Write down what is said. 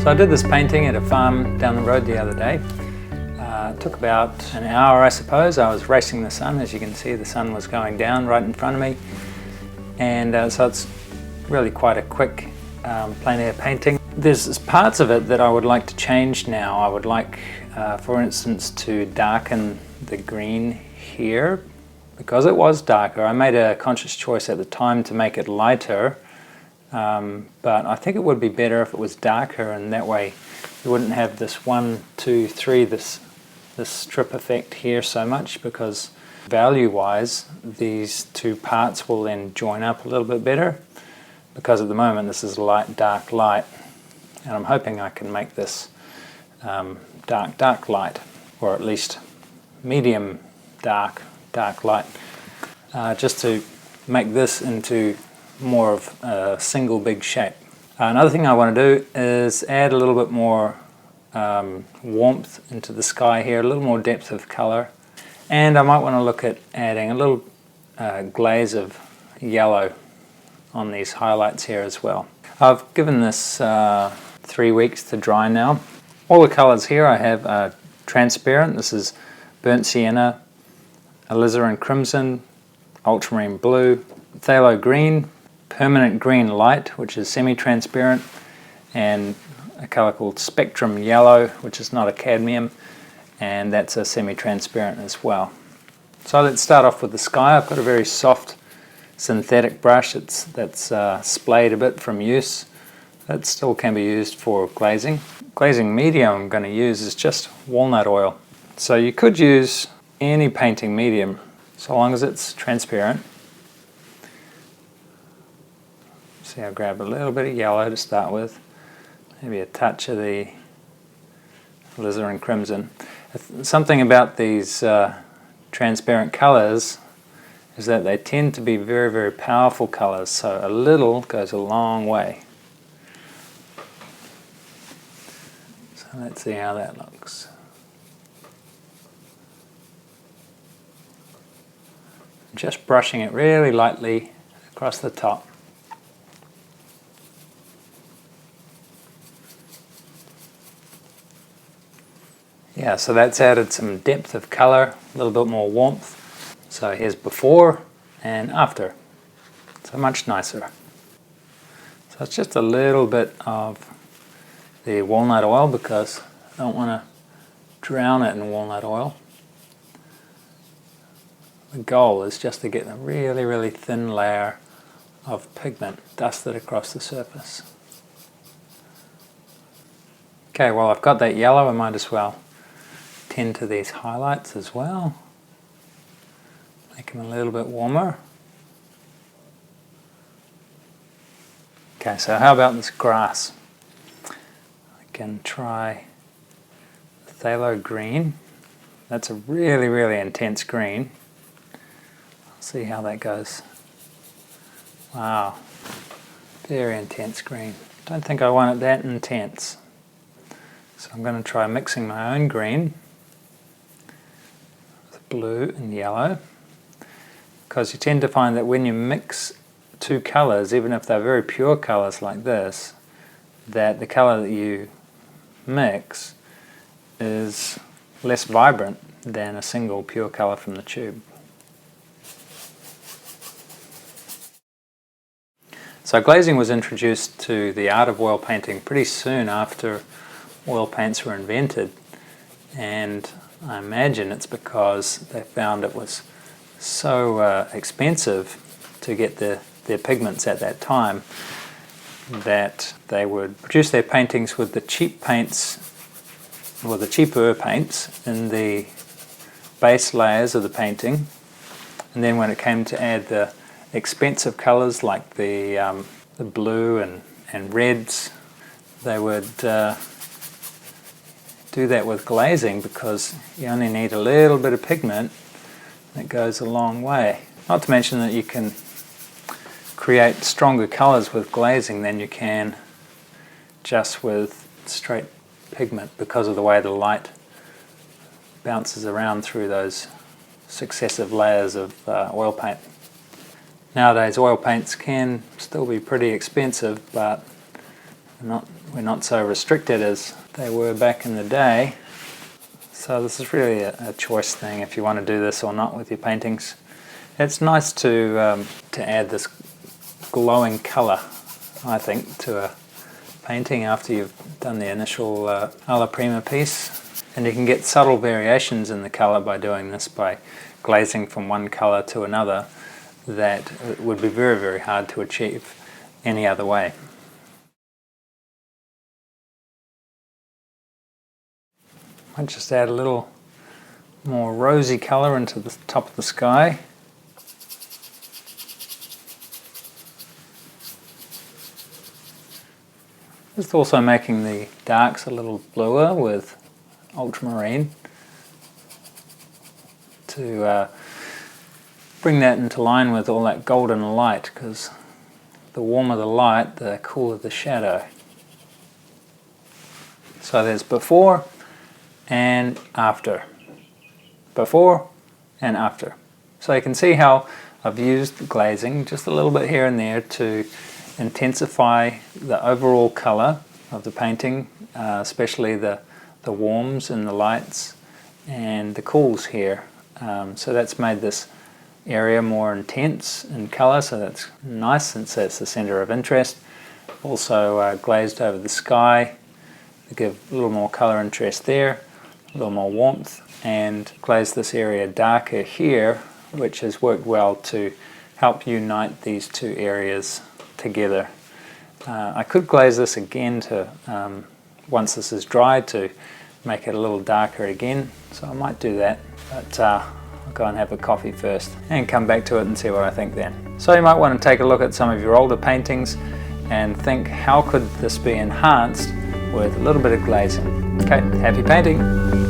So I did this painting at a farm down the road the other day. It took about an hour, I suppose. I was racing the sun. As you can see, the sun was going down right in front of me. And so it's really quite a quick plein air painting. There's parts of it that I would like to change now. I would like, for instance, to darken the green here. Because it was darker, I made a conscious choice at the time to make it lighter. But I think it would be better if it was darker, and that way you wouldn't have this 1, 2, 3, this strip effect here so much, because value-wise these two parts will then join up a little bit better, because at the moment this is light, dark, light, and I'm hoping I can make this dark, dark, light, or at least medium dark, dark, light, just to make this into more of a single big shape. Another thing I want to do is add a little bit more warmth into the sky here, a little more depth of color, and I might want to look at adding a little glaze of yellow on these highlights here as well. I've given this 3 weeks to dry now. All the colors here I have are transparent. This is burnt sienna, alizarin crimson, ultramarine blue, phthalo green, permanent green light, which is semi-transparent, and a color called spectrum yellow, which is not a cadmium, and that's a semi-transparent as well. So let's start off with the sky. I've got a very soft synthetic brush that's splayed a bit from use. That still can be used for glazing. Glazing medium I'm going to use is just walnut oil. So you could use any painting medium so long as it's transparent. See, I'll grab a little bit of yellow to start with, maybe a touch of the alizarin crimson. Something about these transparent colors is that they tend to be very, very powerful colors, so a little goes a long way. So let's see how that looks. Just brushing it really lightly across the top. Yeah, so that's added some depth of color, a little bit more warmth. So here's before and after. So much nicer. So it's just a little bit of the walnut oil, because I don't want to drown it in walnut oil. The goal is just to get a really, really thin layer of pigment dusted across the surface. Okay, well, I've got that yellow, I might as well tend to these highlights as well. Make them a little bit warmer. Okay, so how about this grass? I can try phthalo green. That's a really, really intense green. I'll see how that goes. Wow, very intense green. Don't think I want it that intense. So I'm going to try mixing my own green with blue and yellow, because you tend to find that when you mix two colors, even if they're very pure colors like this, that the color that you mix is less vibrant than a single pure color from the tube. So glazing was introduced to the art of oil painting pretty soon after oil paints were invented, and I imagine it's because they found it was so expensive to get their pigments at that time that they would produce their paintings with the cheap paints, or the cheaper paints, in the base layers of the painting, and then when it came to add the expensive colors like the blue and reds, they would do that with glazing, because you only need a little bit of pigment that goes a long way. Not to mention that you can create stronger colors with glazing than you can just with straight pigment, because of the way the light bounces around through those successive layers of oil paint. Nowadays oil paints can still be pretty expensive, but not we're not so restricted as they were back in the day. So this is really a choice thing if you want to do this or not with your paintings. It's nice to add this glowing colour, I think, to a painting after you've done the initial alla prima piece. And you can get subtle variations in the colour by doing this, by glazing from one colour to another that would be very, very hard to achieve any other way. I might just add a little more rosy colour into the top of the sky. Just also making the darks a little bluer with ultramarine to bring that into line with all that golden light, because the warmer the light, the cooler the shadow. So there's before and after. Before and after. So you can see how I've used the glazing just a little bit here and there to intensify the overall colour of the painting, especially the warms and the lights and the cools here. So that's made this area more intense in colour, so that's nice since that's the centre of interest. Also glazed over the sky to give a little more colour interest there, a little more warmth, and glazed this area darker here, which has worked well to help unite these two areas together. I could glaze this again to once this is dry, to make it a little darker again, so I might do that, but I'll go and have a coffee first and come back to it and see what I think then. So you might want to take a look at some of your older paintings and think, how could this be enhanced with a little bit of glazing? Okay, happy painting!